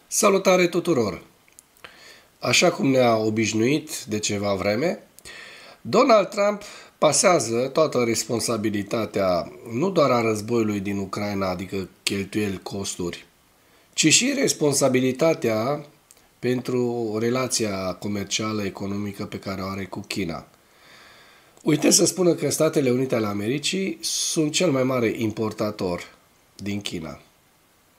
Salutare tuturor! Așa cum ne-a obișnuit de ceva vreme, Donald Trump pasează toată responsabilitatea nu doar a războiului din Ucraina, adică cheltuieli, costuri, ci și responsabilitatea pentru relația comercială, economică pe care o are cu China. Uite să spună că Statele Unite ale Americii sunt cel mai mare importator din China.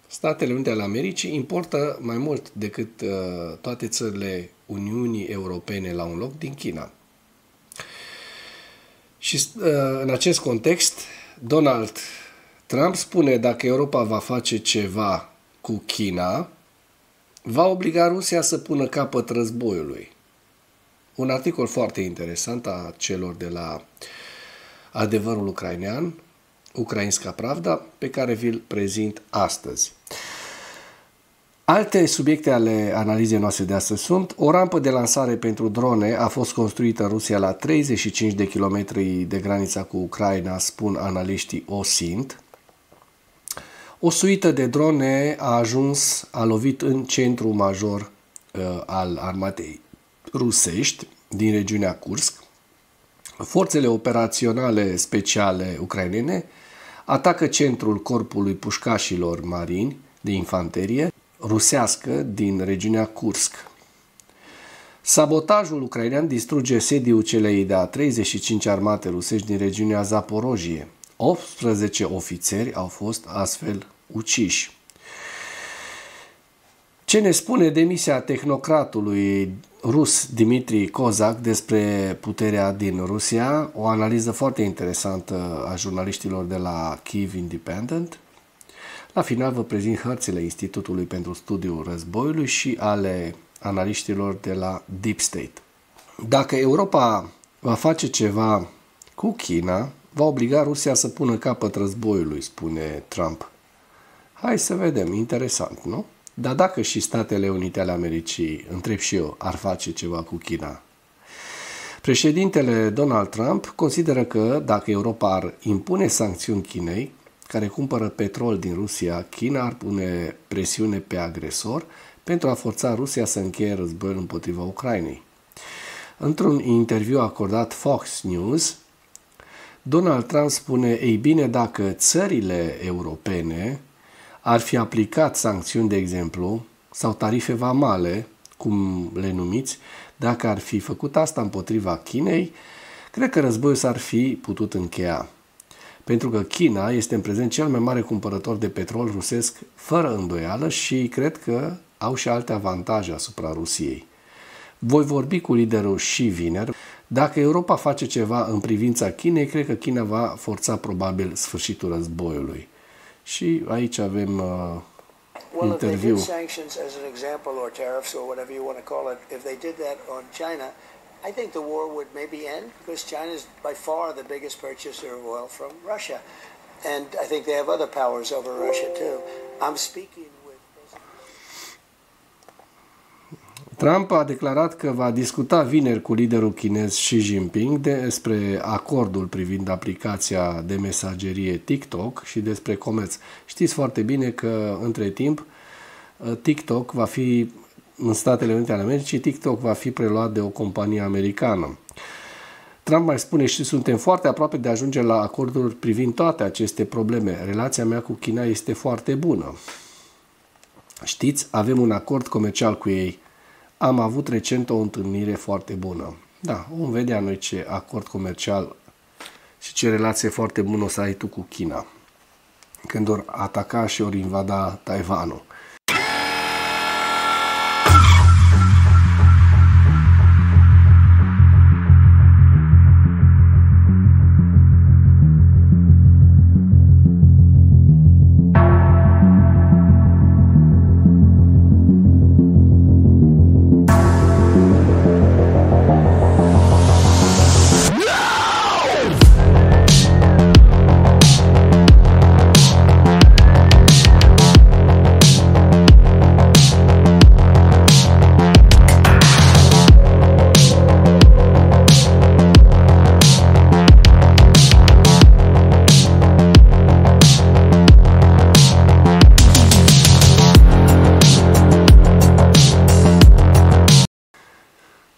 Statele Unite ale Americii importă mai mult decât toate țările Uniunii Europene la un loc din China. Și în acest context, Donald Trump spune dacă Europa va face ceva cu China, va obliga Rusia să pună capăt războiului. Un articol foarte interesant a celor de la Adevărul Ucrainean, Ukrainska Pravda, pe care vi-l prezint astăzi. Alte subiecte ale analizei noastre de astăzi sunt: o rampă de lansare pentru drone a fost construită în Rusia la 35 de kilometri de granița cu Ucraina, spun analiștii OSINT. O suită de drone a lovit în centru major al armatei rusești din regiunea Kursk. Forțele operaționale speciale ucrainene atacă centrul corpului pușcașilor marini de infanterie rusească din regiunea Kursk. Sabotajul ucrainean distruge sediul celei de-a 35 armate rusești din regiunea Zaporojie. 18 ofițeri au fost astfel uciși. Ce ne spune demisia tehnocratului rus Dmitri Kozak despre puterea din Rusia? O analiză foarte interesantă a jurnaliștilor de la Kyiv Independent. La final vă prezint hărțile Institutului pentru Studiul Războiului și ale analiștilor de la Deep State. Dacă Europa va face ceva cu China, va obliga Rusia să pună capăt războiului, spune Trump. Hai să vedem, interesant, nu? Dar dacă și Statele Unite ale Americii, întreb și eu, ar face ceva cu China? Președintele Donald Trump consideră că dacă Europa ar impune sancțiuni Chinei, care cumpără petrol din Rusia, China ar pune presiune pe agresor pentru a forța Rusia să încheie războiul împotriva Ucrainei. Într-un interviu acordat Fox News, Donald Trump spune: ei bine, dacă țările europene ar fi aplicat sancțiuni, de exemplu, sau tarife vamale, cum le numiți, dacă ar fi făcut asta împotriva Chinei, cred că războiul s-ar fi putut încheia. Pentru că China este în prezent cel mai mare cumpărător de petrol rusesc, fără îndoială, și cred că au și alte avantaje asupra Rusiei. Voi vorbi cu liderul Xi vineri. Dacă Europa face ceva în privința Chinei, cred că China va forța probabil sfârșitul războiului. Și aici avem interviu. Well, if they did sanctions as an example, or tariffs, or whatever you want to call it, if they did that on China, I think the war would maybe end, because China is by far the biggest purchaser of oil from Russia. And I think they have other powers over Russia too. I'm speaking with Trump a declarat că va discuta vineri cu liderul chinez Xi Jinping despre acordul privind aplicația de mesagerie TikTok și despre comerț. Știți foarte bine că, între timp, TikTok va fi în Statele Unite ale Americii, TikTok va fi preluat de o companie americană. Trump mai spune: și suntem foarte aproape de a ajunge la acorduri privind toate aceste probleme. Relația mea cu China este foarte bună. Știți, avem un acord comercial cu ei. Am avut recent o întâlnire foarte bună. Da, vom vedea noi ce acord comercial și ce relație foarte bună o să ai tu cu China când ori ataca și ori invada Taiwanul.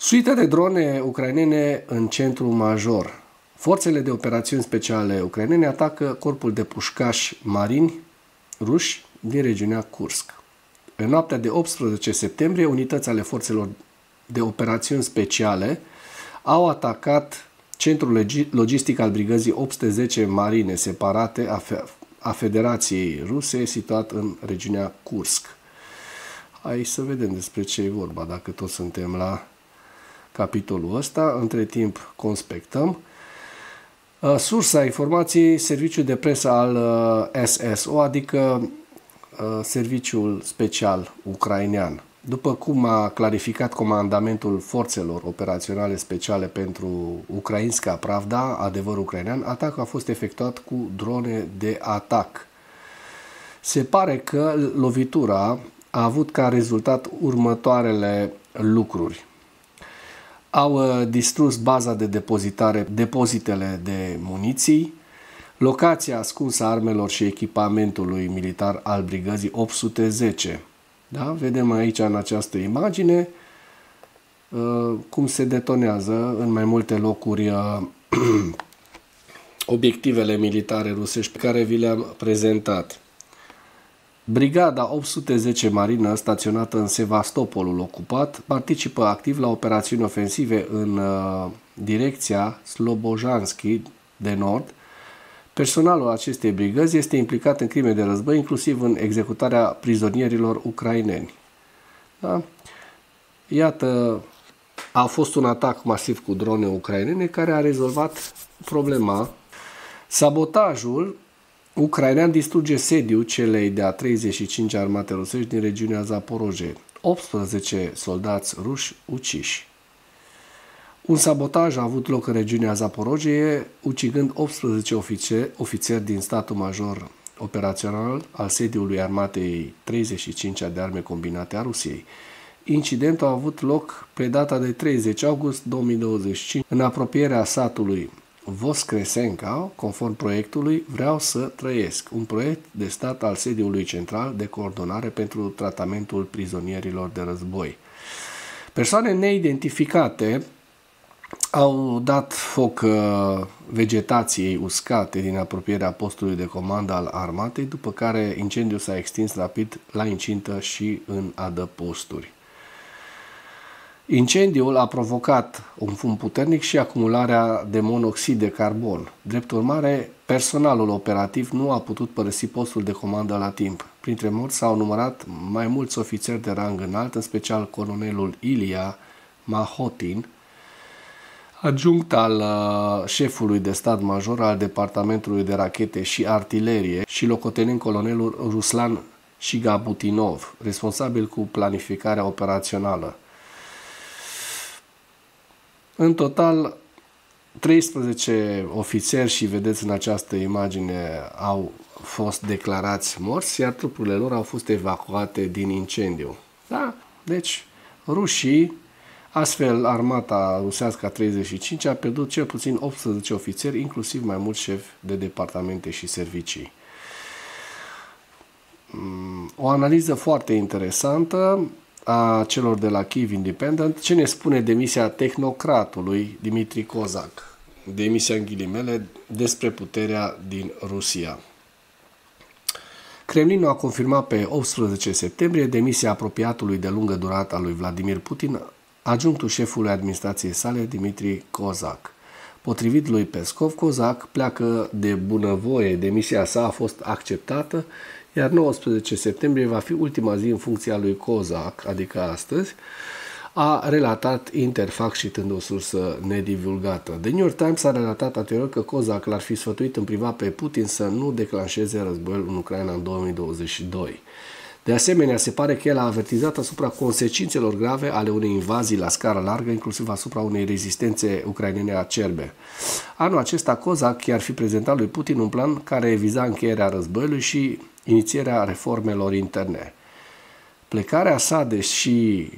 Suită de drone ucrainene în centru major. Forțele de operațiuni speciale ucrainene atacă corpul de pușcași marini ruși din regiunea Kursk. În noaptea de 18 septembrie, unități ale forțelor de operațiuni speciale au atacat centrul logistic al brigăzii 810 marine separate a Federației Ruse, situat în regiunea Kursk. Hai să vedem despre ce e vorba, dacă tot suntem la capitolul ăsta. Între timp conspectăm. Sursa informației, serviciul de presă al SSO, adică Serviciul Special Ucrainean. După cum a clarificat comandamentul forțelor operaționale speciale pentru Ukrainska Pravda, adevărul ucrainean, atacul a fost efectuat cu drone de atac. Se pare că lovitura a avut ca rezultat următoarele lucruri. Au distrus baza de depozitare, depozitele de muniții, locația ascunsă a armelor și echipamentului militar al brigăzii 810. Da? Vedem aici în această imagine cum se detonează în mai multe locuri obiectivele militare rusești pe care vi le-am prezentat. Brigada 810 marină, staționată în Sevastopolul ocupat, participă activ la operațiuni ofensive în direcția Slobojanski de nord. Personalul acestei brigăzi este implicat în crime de război, inclusiv în executarea prizonierilor ucraineni. Da? Iată, a fost un atac masiv cu drone ucrainene care a rezolvat problema. Sabotajul ucrainean distruge sediul celei de-a 35 armate rusești din regiunea Zaporojie. 18 soldați ruși uciși. Un sabotaj a avut loc în regiunea Zaporojie, ucigând 18 ofițeri din statul major operațional al sediului armatei 35 de arme combinate a Rusiei. Incidentul a avut loc pe data de 30 august 2025 în apropierea satului Voskresenka, conform proiectului Vreau să trăiesc, un proiect de stat al sediului central de coordonare pentru tratamentul prizonierilor de război. Persoane neidentificate au dat foc vegetației uscate din apropierea postului de comandă al armatei, după care incendiul s-a extins rapid la incintă și în adăposturi. Incendiul a provocat un fum puternic și acumularea de monoxid de carbon. Drept urmare, personalul operativ nu a putut părăsi postul de comandă la timp. Printre morți s-au numărat mai mulți ofițeri de rang înalt, în special colonelul Ilia Mahotin, adjunct al șefului de stat major al Departamentului de Rachete și Artilerie și locotenent colonelul Ruslan Shigabutinov, responsabil cu planificarea operațională. În total, 13 ofițeri, și vedeți în această imagine, au fost declarați morți, iar trupurile lor au fost evacuate din incendiu. Da? Deci, rușii, astfel armata rusească a 35 a pierdut cel puțin 18 ofițeri, inclusiv mai mulți șefi de departamente și servicii. O analiză foarte interesantă a celor de la Kyiv Independent. Ce ne spune demisia tehnocratului Dmitri Kozak, demisia în ghilimele, despre puterea din Rusia? Kremlinul a confirmat pe 18 septembrie demisia apropiatului de lungă durată a lui Vladimir Putin, adjunctul șefului administrației sale, Dmitri Kozak. Potrivit lui Peskov, Kozak pleacă de bunăvoie, demisia sa a fost acceptată, iar 19 septembrie va fi ultima zi în funcția lui Kozak, adică astăzi, a relatat Interfax citând o sursă nedivulgată. The New York Times a relatat anterior că Kozak l-ar fi sfătuit în privat pe Putin să nu declanșeze războiul în Ucraina în 2022. De asemenea, se pare că el a avertizat asupra consecințelor grave ale unei invazii la scară largă, inclusiv asupra unei rezistențe ucrainene acerbe. Anul acesta, Kozak i-ar fi prezentat lui Putin un plan care viza încheierea războiului și inițierea reformelor interne. Plecarea sa, deși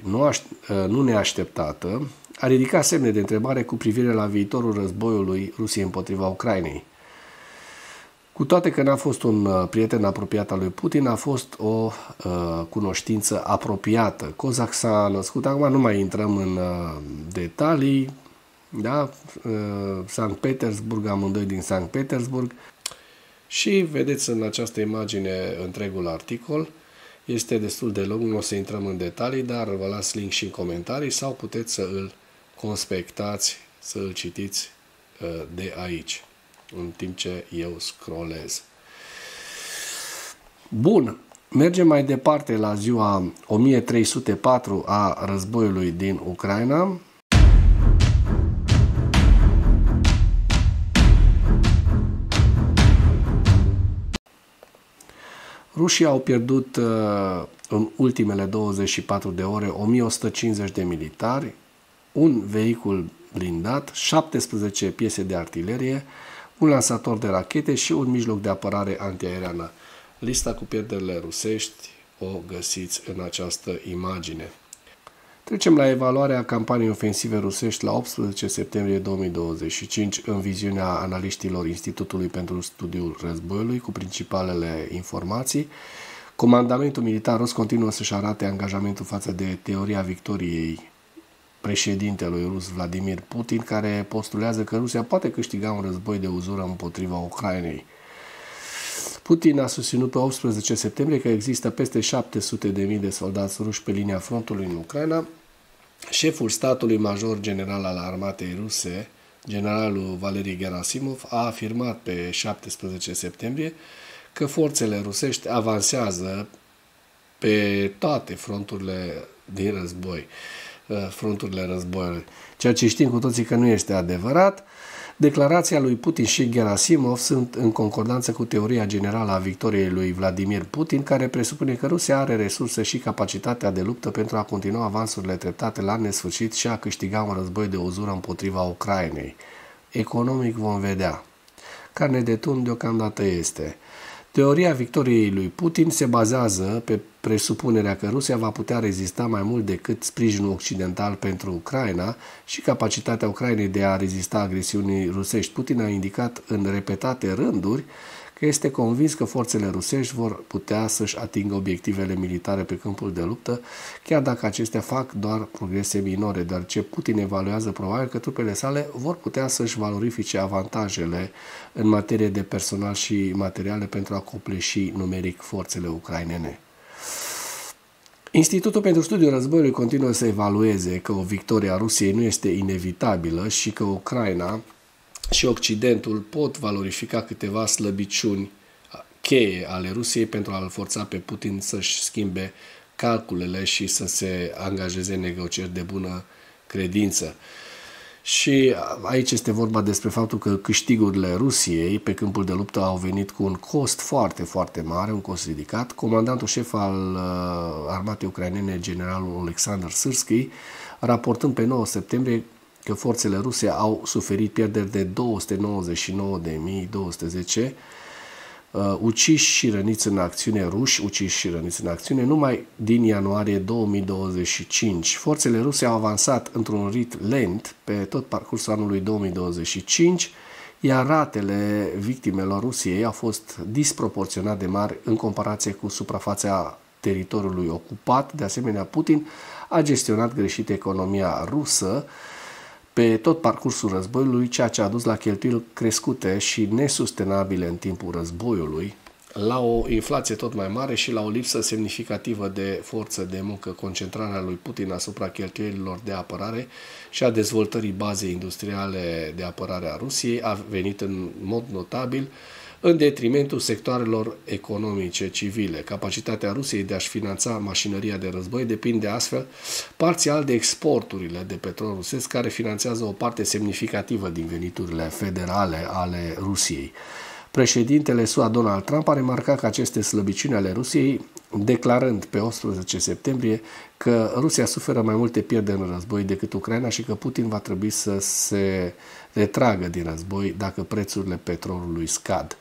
nu neașteptată, a ridicat semne de întrebare cu privire la viitorul războiului Rusiei împotriva Ucrainei. Cu toate că n-a fost un prieten apropiat al lui Putin, a fost o cunoștință apropiată. Kozak s-a născut, acum nu mai intrăm în detalii, da? Sankt Petersburg, amândoi din Sankt Petersburg. Și vedeți în această imagine întregul articol. Este destul de lung, nu o să intrăm în detalii, dar vă las link și în comentarii sau puteți să îl conspectați, să îl citiți de aici, în timp ce eu scrollez. Bun, mergem mai departe la ziua 1304 a războiului din Ucraina. Rușii au pierdut în ultimele 24 de ore 1150 de militari, un vehicul blindat, 17 piese de artilerie, un lansator de rachete și un mijloc de apărare antiaeriană. Lista cu pierderile rusești o găsiți în această imagine. Trecem la evaluarea campaniei ofensive rusești la 18 septembrie 2025 în viziunea analiștilor Institutului pentru Studiul Războiului cu principalele informații. Comandamentul militar rus continuă să-și arate angajamentul față de teoria victoriei președintelui rus Vladimir Putin, care postulează că Rusia poate câștiga un război de uzură împotriva Ucrainei. Putin a susținut pe 18 septembrie că există peste 700.000 de soldați ruși pe linia frontului în Ucraina. Șeful statului major general al armatei ruse, generalul Valeri Gerasimov, a afirmat pe 17 septembrie că forțele rusești avansează pe toate fronturile din război, fronturile războiului. Ceea ce știm cu toții că nu este adevărat. Declarația lui Putin și Gerasimov sunt în concordanță cu teoria generală a victoriei lui Vladimir Putin, care presupune că Rusia are resurse și capacitatea de luptă pentru a continua avansurile treptate la nesfârșit și a câștiga un război de uzură împotriva Ucrainei. Economic vom vedea. Carne de tun deocamdată este. Teoria victoriei lui Putin se bazează pe presupunerea că Rusia va putea rezista mai mult decât sprijinul occidental pentru Ucraina și capacitatea Ucrainei de a rezista agresiunii rusești. Putin a indicat în repetate rânduri că este convins că forțele rusești vor putea să-și atingă obiectivele militare pe câmpul de luptă, chiar dacă acestea fac doar progrese minore, deoarece Putin evaluează probabil că trupele sale vor putea să-și valorifice avantajele în materie de personal și materiale pentru a copleși numeric forțele ucrainene. Institutul pentru Studiul Războiului continuă să evalueze că o victorie a Rusiei nu este inevitabilă și că Ucraina și Occidentul pot valorifica câteva slăbiciuni cheie ale Rusiei pentru a-l forța pe Putin să-și schimbe calculele și să se angajeze în negocieri de bună credință. Și aici este vorba despre faptul că câștigurile Rusiei pe câmpul de luptă au venit cu un cost foarte, foarte mare, un cost ridicat. Comandantul șef al armatei ucrainene, generalul Alexander Syrskyi, raportând pe 9 septembrie că forțele ruse au suferit pierderi de 299.210 uciși și răniți în acțiune, ruși uciși și răniți în acțiune, numai din ianuarie 2025. Forțele ruse au avansat într-un rit lent pe tot parcursul anului 2025, iar ratele victimelor Rusiei au fost disproporționat de mari în comparație cu suprafața teritoriului ocupat. De asemenea, Putin a gestionat greșit economia rusă pe tot parcursul războiului, ceea ce a dus la cheltuieli crescute și nesustenabile în timpul războiului, la o inflație tot mai mare și la o lipsă semnificativă de forță de muncă. Concentrarea lui Putin asupra cheltuielilor de apărare și a dezvoltării bazei industriale de apărare a Rusiei a venit în mod notabil în detrimentul sectoarelor economice civile. Capacitatea Rusiei de a-și finanța mașinăria de război depinde astfel parțial de exporturile de petrol rusesc, care finanțează o parte semnificativă din veniturile federale ale Rusiei. Președintele SUA Donald Trump a remarcat că aceste slăbiciuni ale Rusiei, declarând pe 18 septembrie că Rusia suferă mai multe pierderi în război decât Ucraina și că Putin va trebui să se retragă din război dacă prețurile petrolului scad.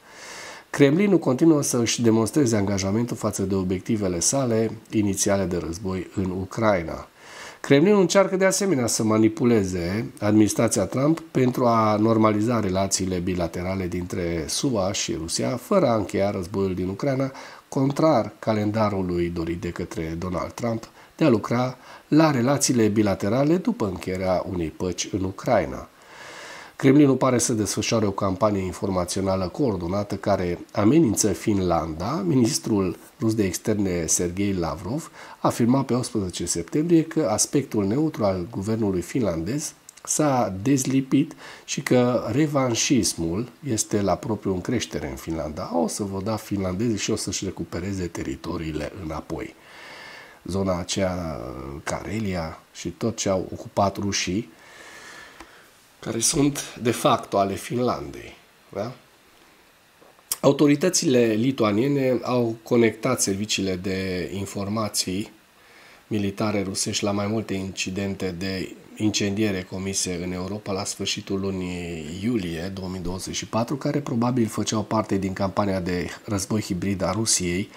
Kremlinul continuă să își demonstreze angajamentul față de obiectivele sale inițiale de război în Ucraina. Kremlinul încearcă de asemenea să manipuleze administrația Trump pentru a normaliza relațiile bilaterale dintre SUA și Rusia, fără a încheia războiul din Ucraina, contrar calendarului dorit de către Donald Trump de a lucra la relațiile bilaterale după încheierea unei păci în Ucraina. Kremlinul pare să desfășoare o campanie informațională coordonată care amenință Finlanda. Ministrul rus de externe Sergei Lavrov a afirmat pe 18 septembrie că aspectul neutru al guvernului finlandez s-a dezlipit și că revanșismul este la propriu în creștere în Finlanda. O să vă da finlandezii și o să-și recupereze teritoriile înapoi. Zona aceea, Karelia și tot ce au ocupat rușii, care sunt de facto ale Finlandei. Da? Autoritățile lituaniene au conectat serviciile de informații militare rusești la mai multe incidente de incendiere comise în Europa la sfârșitul lunii iulie 2024, care probabil făceau parte din campania de război hibrid a Rusiei,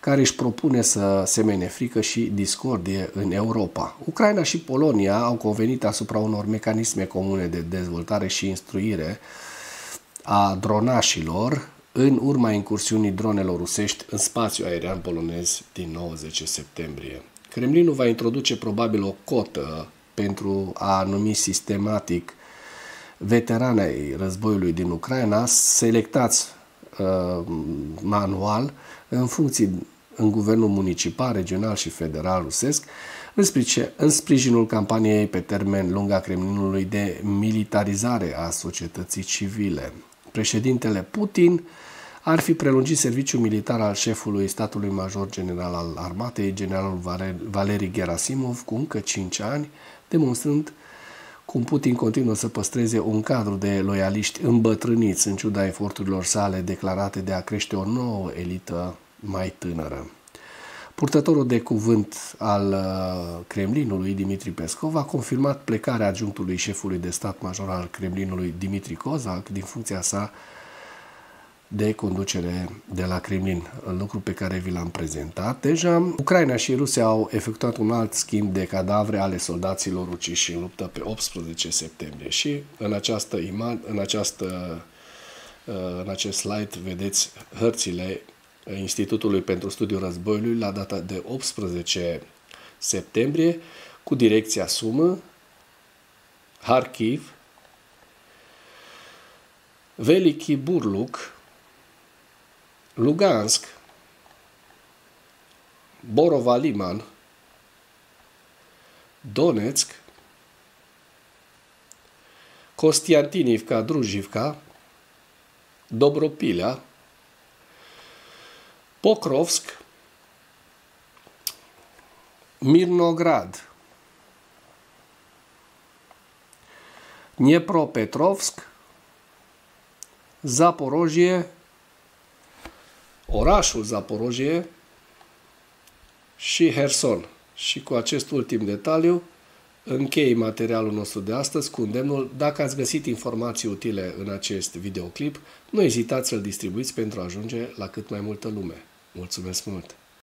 care își propune să semene frică și discordie în Europa. Ucraina și Polonia au convenit asupra unor mecanisme comune de dezvoltare și instruire a dronașilor în urma incursiunii dronelor rusești în spațiul aerian polonez din 90 septembrie. Kremlinul va introduce probabil o cotă pentru a numi sistematic veteranei războiului din Ucraina, selectați manual în funcții în guvernul municipal, regional și federal rusesc, în sprijinul campaniei pe termen lung a Kremlinului de militarizare a societății civile. Președintele Putin ar fi prelungit serviciul militar al șefului statului major general al armatei, generalul Valeri Gerasimov, cu încă 5 ani, demonstrând cum Putin continuă să păstreze un cadru de loialiști îmbătrâniți în ciuda eforturilor sale declarate de a crește o nouă elită mai tânără. Purtătorul de cuvânt al Kremlinului, Dmitri Peskov, a confirmat plecarea adjunctului șefului de stat major al Kremlinului, Dmitri Kozak, din funcția sa de conducere de la Kremlin, lucru pe care vi l-am prezentat. Deja, Ucraina și Rusia au efectuat un alt schimb de cadavre ale soldaților uciși în luptă pe 18 septembrie și în acest slide vedeți hărțile Institutului pentru Studiul Războiului la data de 18 septembrie cu direcția Sumă, Kharkiv, Veliki Burluk, Lugansk, Borova Liman, Donetsk, Kostiantinivka, Druzhivka, Dobropilea, Pokrovsk, Mirnograd, Dnepropetrovsk, Zaporojie, orașul Zaporojie și Herson. Și cu acest ultim detaliu închei materialul nostru de astăzi cu îndemnul: dacă ați găsit informații utile în acest videoclip, nu ezitați să-l distribuiți pentru a ajunge la cât mai multă lume. Mulțumesc mult!